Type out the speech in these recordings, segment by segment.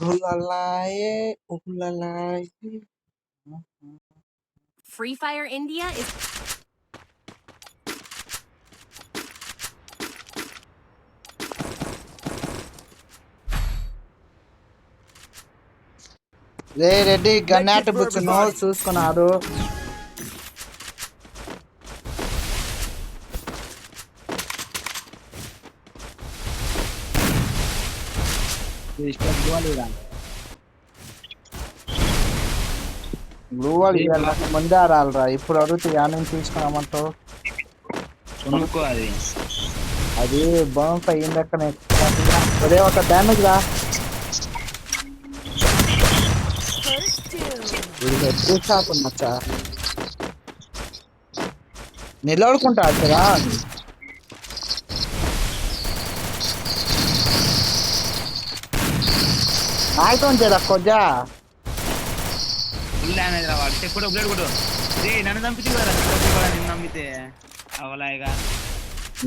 Ulalaye, ulalaye. Free Fire India is Reddy గన్నాటి బుచ్చును చూసుకున్నారు. Gloo wall ముందే ఆడాలరా. ఇప్పుడు అడిగితే యానం తీసుకున్నామంటావు. అది బౌన్స్ అయ్యిందక్కనే. అదే ఒక డ్యామేజ్ రా. మచ్చా నిలబడుకుంటా కదా. ఆడుకోం చేరా కొద్దిగా. నమ్మితే అవలాయిగా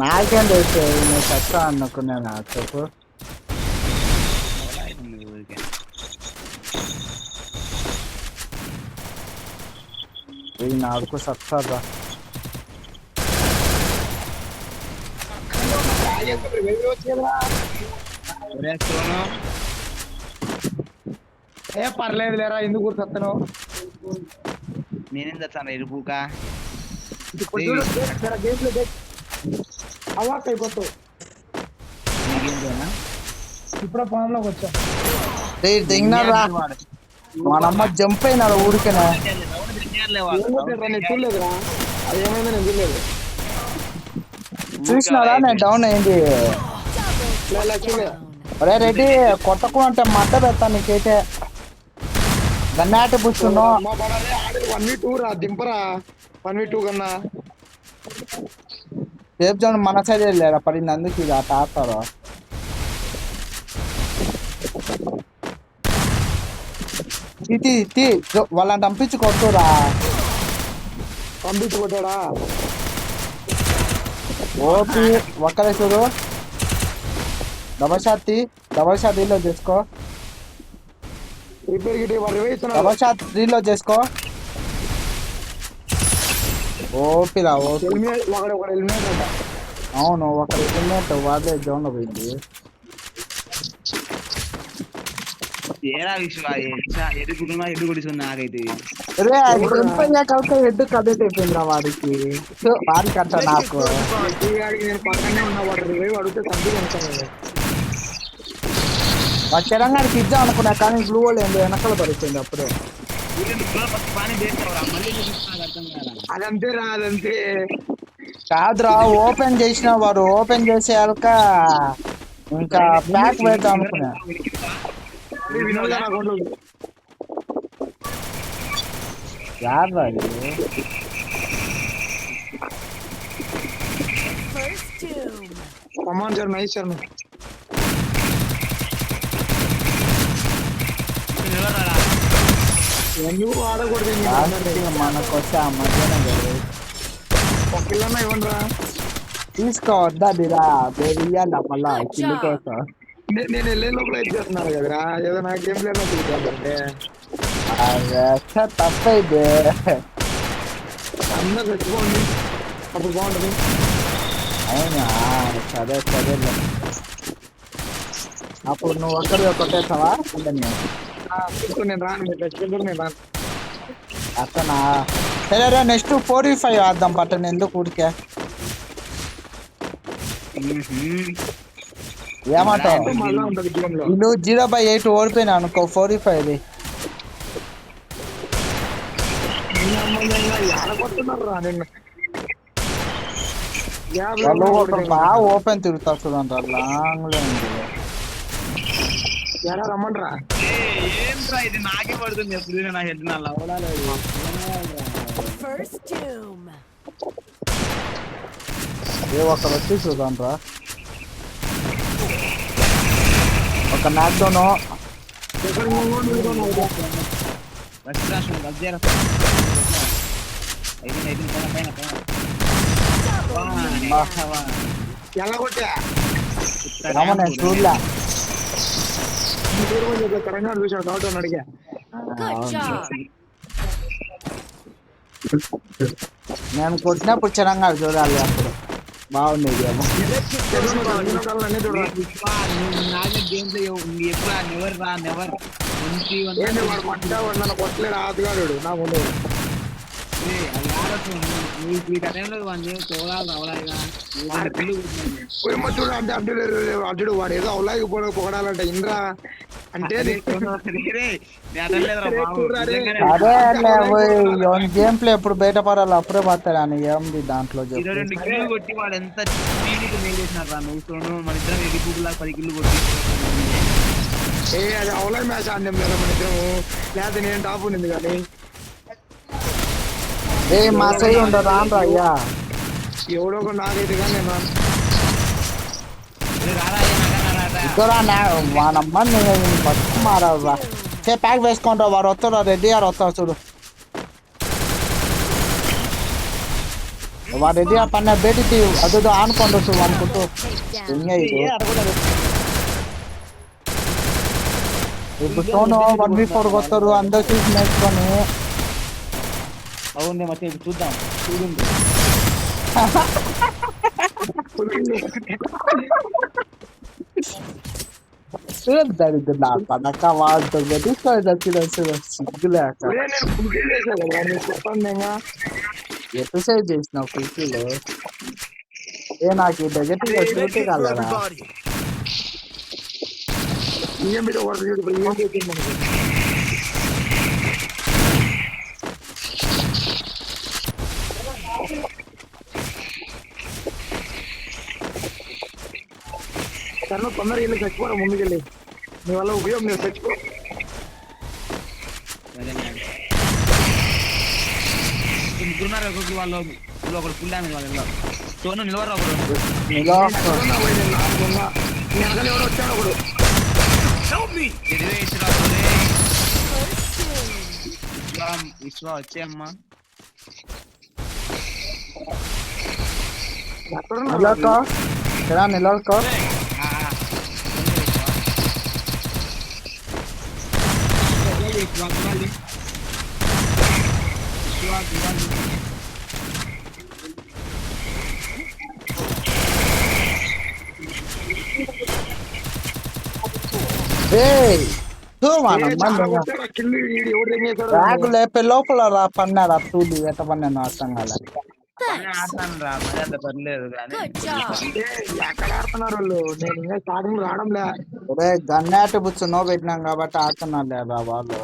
నాకేం తెలుసు నేను చచ్చా అనుకున్నాను. చెప్పు నాకు సత్తారా. పర్లేదు లేరా, ఎందుకు సత్తను నేనేం తెచ్చాను ఇరుపుక అవాక్ అయిపోతావు. ఇప్పుడు పొలంలోకి వచ్చా. దిగినారా మనమ్మ జంప్ అయినాడు ఊరికేనా. చూడలేదురా, అది ఏమైందో నేను చూడలేదు. చూసినారా నేను డౌన్ అయింది. అరే రెడ్డి కొట్టకు అంటే మడ్డ పెడతా నీకైతే. గన్నాటి బుచ్చును 1v2 రా, దింపరా 1v2 కన్నా. సేఫ్ జోన్ మన సైడ్ వెళ్ళారా పడింది, అందుకు ఇది అట ఆడతారు. వాళ్ళని పంపించి కొట్టురా. పంపించి కొట్టాడా ఓపి ఒక్కరే చూడు. డబల్ షాట్ రీలోడ్ చేసుకో. డబల్ షాట్ రీలోడ్ చేసుకో. ఓపిరా ఓపి. అవును ఒక ఎలిమినేట్ వాడే జోన్ లో పోయింది. కలిపి హెడ్ కదెట్ అయిపోయింది రా వాడికి. వాడికి అంట నాకు వాడు తెలంగాణకి ఇద్దాం అనుకున్నా కానీ గ్లూ లేదు, వెనకాల పడిపోయింది అప్పుడే. అదంతే రా, అదంతే కాదురా ఓపెన్ చేసిన వాడు ఓపెన్ చేసేయాలక ఇంకా ప్యాక్ పెడతాం అనుకున్నా. యాడ్రా కమాన్ సార్, నైస్ సార్. ఎందుకు ఆడకూడదు మనకు వచ్చి ఆ మధ్యాహ్నం పిల్లన్నా ఇవ్వండిరా. తీసుకోవద్దాదిరా ఇయ్యాల మళ్ళా కిల్లు కోసం. నేను వెళ్ళే లోపల ఇచ్చేస్తున్నాను కదరా, ఏదో నాకేం లేదు చూద్దామంటే తప్పైతే అందరు తెచ్చుకోండి, అప్పుడు బాగుంటుంది. అవునా సరే సరేలే. అప్పుడు నువ్వు ఒక్కడే కొట్టేస్తావా? నేను రాను, మీరు తెచ్చుకుంటారు, నేను రాను. అట్టనా సరే నెక్స్ట్ 4v5 ఆద్దాం పట్టను. ఎందుకు ఊరికే ఏమంటావు? వీళ్ళు 0/8 ఓడిపోయినా అనుకో 4v5. బాగా ఓపెన్ తిరుగుతా చూడండి లాంగ్ లో ఉంది. రమ్మంటారా ఇది నాకే పడుతుంది ఎప్పుడు నా హెడ్ నా లవడాలేదు. ఒకరు వచ్చి చూడండి రా. ఒక నాక్ డౌన్ ఎలా కొట్టా నేను చూడలే. తెలంగాణ చూసాడు కాబట్టి అని అడిగా. Good job. నేను కొట్టినప్పుడు చిరంగా చూడాలి అప్పుడు బాగుండేది ఏమో. అన్ని చూడరా. నాకే గేమ్ లో ఎప్పుడు నెవర్ రా నెవర్ ఏంటి వాడు పట్టా వాడు నన్ను కొట్టలేడు ఆతగాడు నా ముందు. ఏమో చూడు అంటే అడ్డు వాడు ఏదో అవులాగి పొగడాలంటే ఇంద్రా అంటే అదే గేమ్ ప్లే ఎప్పుడు బయటపడాలి అప్పుడే పడతాడు అని ఏముంది దాంట్లో చెప్పు. 22 కిల్లు కొట్టి వాడు ఎంత టీవీకి మేలు చేసినారా నువ్వు మన ఇద్దరం 10 కిల్లు కొట్టి అది అవులాగి మ్యాచ్ ఆడినాం లేదా మన ఇద్దరము, లేకపోతే నేను టాప్ ఉండింది కానీ. ఏ మా సై ఉండదు రాను అయ్యా ఎవడో ఒక నాకైతే కానీ నేను రాను. ఇద్దరా వానమ్మ నేను బతుకు మారవరా ప్యాక్ వేసుకుంటావు వాడు వస్తాడు రెడ్డి గారు వస్తాడు చూడు వాడు రెడ్డి గారు పన్న బేటి అదో ఆనుకోండి చూడు అనుకుంటూ ఇప్పుడు సోను 1v4 వస్తారు అందరు చూసి నేర్చుకొని. అవును ಮತ್ತೆ చూద్దాం చూడండి దరిద్ర నా పడక వాడుతుంది సిగ్గులేక నేను ఫుల్ఫిల్ చేశాను కదా నేను చెప్పాను. నేను ఎక్సర్సైజ్ చేసినావు ఫుల్ఫిల్ ఏ నాకు నెగటివ్ వచ్చి కలరా ఏం మీద వర్క్ చేయదు ఇప్పుడు ఏం చేసింది మనకి. సరే తొందరగా వెళ్ళి చచ్చిపోరా ముందుకెళ్ళి, నీ వల్ల ఉపయోగం నేను చచ్చిపో. ముగ్గురున్నారు ఒక్కొక్క వాళ్ళు ఒకడు ఫుల్ డ్యామేజ్ వాళ్ళు సోను నిలవరు ఒకడు వెనకాల ఎవడో వచ్చాడు ఒకడు. విశ్వ వచ్చే అమ్మా నిలవకో నిలవకో బ్యాగు లేపే లోపల రా పన్నారా తూలి ఎట్ట పన్నాను అర్థం కాలే. ఆడతాను రా మర్యాద పర్లేదు కానీ ఎక్కడ ఆడుతున్నారు వాళ్ళు, నేను ఇంకా స్టార్టింగ్ రావడంలే. గన్నాటి బుచ్చు నో పెట్టినాం కాబట్టి ఆడుతున్నారు లేదా వాళ్ళు.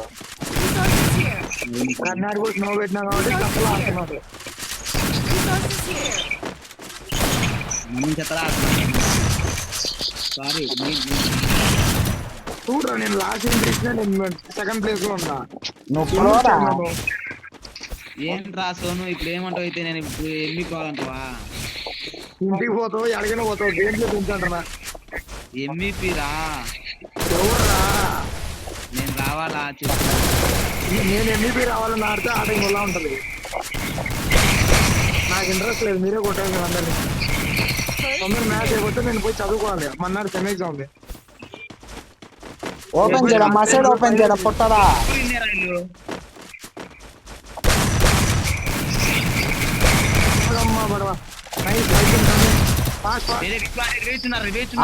కర్ణాటక కూడా స్నో పెట్టినా కాబట్టి అసలు ఆడుతున్నారు. మనం చెత్తరా ఆడుతున్నాం సారీ చూడరా నేను లాస్ట్ ఎంట్రీ ఇచ్చిన నేను సెకండ్ ప్లేస్ లో ఉన్నా. నువ్వు ఏం రా సోను ఇప్పుడు ఏమంటావు అయితే నేను ఇప్పుడు ఎమ్మిపోవాలంటావా ఇంటికి పోతావు ఎడగైనా పోతావు దేంట్లో తింటాంటరా MVP రా ఎవర్రా నేను రావాలా నేను MVP రావాలని ఆడితే ఆటకి ఎలా ఉంటది. నాకు ఇంట్రెస్ట్ లేదు, మీరే కొట్టాలి కదా అందరినీ. తొందర మ్యాచ్ అయిపోతే నేను పోయి చదువుకోవాలి. మన్నాడు సెమ్ ఎగ్జామ్ ఉంది. ఓపెన్ చేయరా మా సైడ్ ఓపెన్ చేయరా పొట్టరా.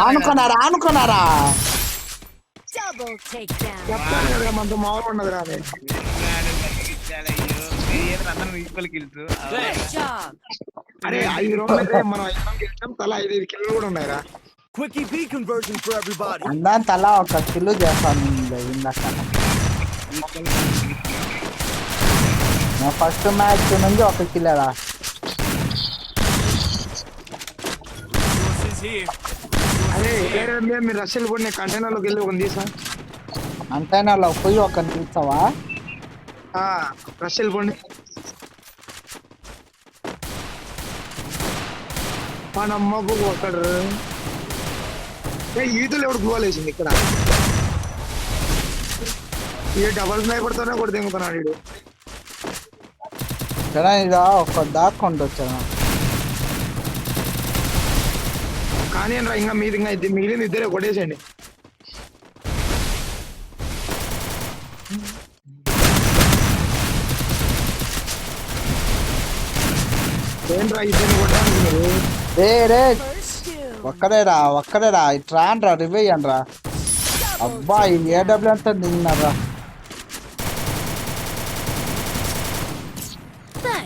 ఆనుకున్నారా ఆనుకున్నారా చెప్తాను కదా మనతో మామూలు ఉండదు రా. అరే 5 రోజులు మనం 5 గెలిచాం, తలా 5 కిల్లు కూడా ఉన్నాయిరా. అందరం తలా ఒక కిలో చేస్తాను ఇందాక. నా ఫస్ట్ మ్యాచ్ నుంచి 1 కిలోరా. అదే మీరు రష్యలు కూడా నేను కంటైనర్లోకి వెళ్ళి ఒక తీసా. కంటైనర్లో పోయి ఒకరిని తీస్తావా? రష్యలు పోండి. మన అమ్మకు ఒకడు ఈతలు ఎవడు గోల్ వేసింది ఇక్కడ. ఈ డబల్ స్నైపర్తోనే కూడా దిగుతున్నాడు వీడు. ఇదా ఒక దాక్కుంటూ వచ్చాను కానీ ఇంకా మీది ఇంకా మిగిలిన ఇద్దరే కొట్టేసేయండి. ఏంట్రా ఇద్దరిని కొట్టడానికి మీరు? రే రే First doom. ఒక్కడేరా ఇట్రా అండ్రా రివెయ్యి అండ్రా. Double అబ్బా ఈ takedown. ఏడబ్ల్యూ అంతా దిగినారా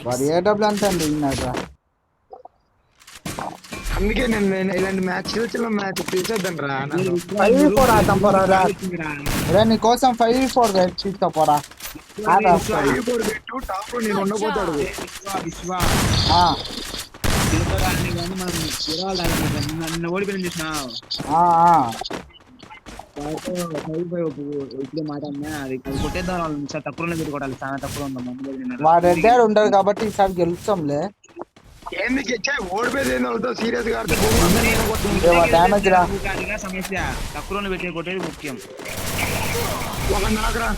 వాడు Thanks. ఏడబ్ల్యూ అంతా దిగినారా. అందుకే నేను ఇలాంటి మ్యాచ్ చిన్న మ్యాచ్ తీసేద్దాను రా నన్ను. 5-4 ఆడతాం పోరా రా. రే నీ కోసం 5-4 తీసుకో పోరా. ఆడా. 5-4 పెట్టు, టాప్ లో నేను ఉండబోతాడు. విశ్వ ఆ, తిరుగుతాడని కానీ మనం తిరగాలి నన్ను ఓడిపోయిన చూసినావు ఆ, ఆ. ఇప్పుడే మాట అన్నా అది కొట్టేద్దాం వాళ్ళు సార్ తక్కువ పెట్టి కొట్టాలి చాలా తక్కువ ఉందాం మందు వాడు రెడ్డాడు ఉండడు కాబట్టి ఈసారి గెలుస్తాంలే. ఏంది గెచ్చా ఓడిపోయేది ఏంది అవుతావు సీరియస్ గా ఆడితే డ్యామేజ్ రా. సమస్య తక్కువ పెట్టి కొట్టేది ముఖ్యం. ఒక నాకరా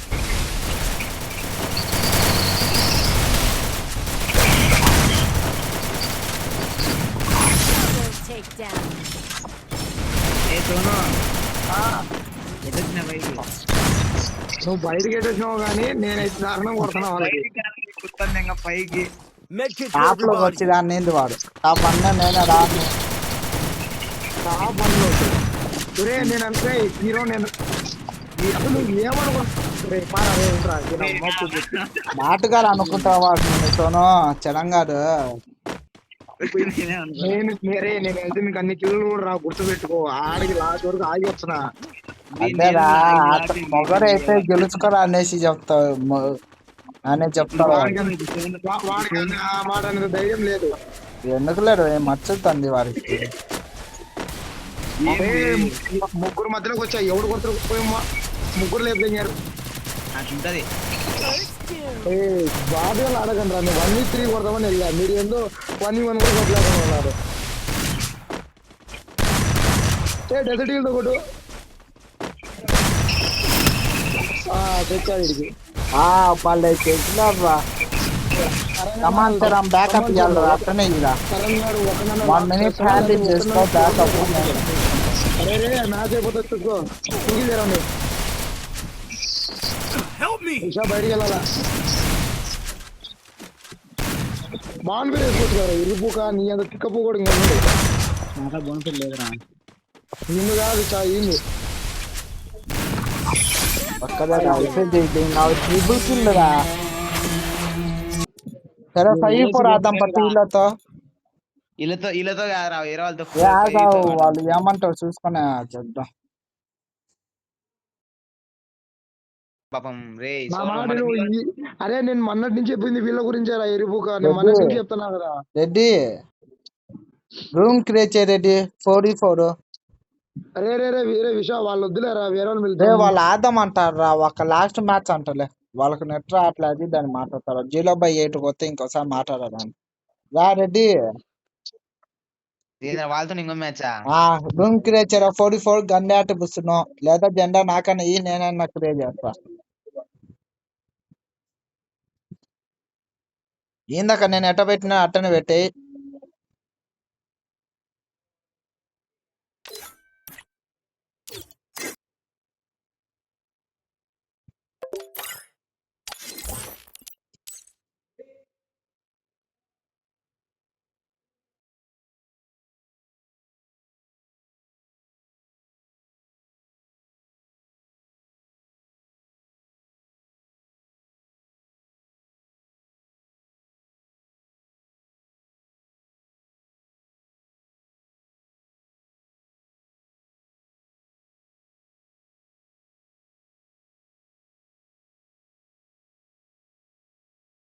Double takedown. ఏ సోను ఎదుర్కొన్న బయటికి నువ్వు బయటకి ఎట్టేసినావు కానీ నేనైతే దారుణం కొడుతున్నా వాళ్ళకి. కుత్తాను ఇంకా పైకి టాప్ లోకి వచ్చి దాన్ని ఏంది వాడు టాప్ అన్నా నేనే రాను. టాప్ వన్ లో ఒరే నేను అంటే హీరో నేను అసలు నువ్వు ఏమనుకుంటున్నా నాటుగారు అనుకుంటా వాడు నీతోనూ చెడంగాడు. నేను వెళ్తే మీకు అన్ని కిల్లు కూడా రా గుర్తుపెట్టుకో. ఆడికి లాస్ట్ వరకు ఆగి వస్తున్నా. అదేరా మొగరైతే గెలుచుకోరా అనేసి చెప్తావు అనే చెప్తావు. వాడికి ఆ మాట అనేది ధైర్యం లేదు. ఎందుకు లేరు ఏం మచ్చుతుంది వారికి. ముగ్గురు మధ్యలోకి వచ్చా ఎవడు కొడుతు పోయమ్మా ముగ్గురు లేపుతారు. అట్లుంటది First doom. బాధగా ఆడకండి రా. 1v3 కొడదామని వెళ్ళా మీరు ఏందో 1v1 కూడా కొట్టలేకుండా ఉన్నారు. డెజర్ట్ తో కొట్టు తెచ్చాడు ఇడికి. వాళ్ళు తెచ్చినారా సమాంతరం బ్యాకప్ ఇవ్వాలి అట్లనే ఇలా కరణ్ గారు ఒక 1 minute హ్యాండిల్ చేసుకో బ్యాకప్. అరే రే మ్యాచ్ అయిపోతుంది చూసుకో చూగిలేరండి ఉషా బయటికి వెళ్ళాలా బాన్ పేరు వేసుకోవచ్చు కదా ఇరుపుక నీ అంత తిక్కపు కూడా ఇంకా చాలా బోనఫిట్ లేదురా నిన్ను కాదు ఇల్లు ట్రిపుల్ కిల్ రా. సరే 5-4 ఆడదాం పట్టు వీళ్ళతో. వీళ్ళతో కాదురా వేరే వాళ్ళతో వాళ్ళు ఏమంటారు చూసుకునే చేద్దాం. పాపం రే నా మాట నువ్వు అరే నేను మొన్నటి నుంచి చెప్పింది వీళ్ళ గురించే రా ఎరుపుక నేను మొన్నటి నుంచి చెప్తున్నా కదా రెడ్డి రూమ్ క్రియేట్ చేయ రెడ్డి 4v4. అరే రే రే వేరే విషయం వాళ్ళు వద్దులేరా వేరే వాళ్ళు రే వెళ్తారు వాళ్ళు ఆడదాం అంటారు రా. ఒక లాస్ట్ మ్యాచ్ అంటలే వాళ్ళకి నెట్ రావట్లేదు దాన్ని మాట్లాడతారు. 0/8 పోతే ఇంకోసారి మాట్లాడదాన్ని రా రెడ్డి. వాళ్ళతో ఇంకో మ్యాచ్ రూమ్ క్రియేట్ చేయరా 44 గన్ యాట్ పుస్తున్నావు లేదా జెండా నాకన్నా నేనన్నా క్రియేట్ చేస్తా. ఇందాక నేను ఎట్ట పెట్టినా అట్టనే పెట్టేయి.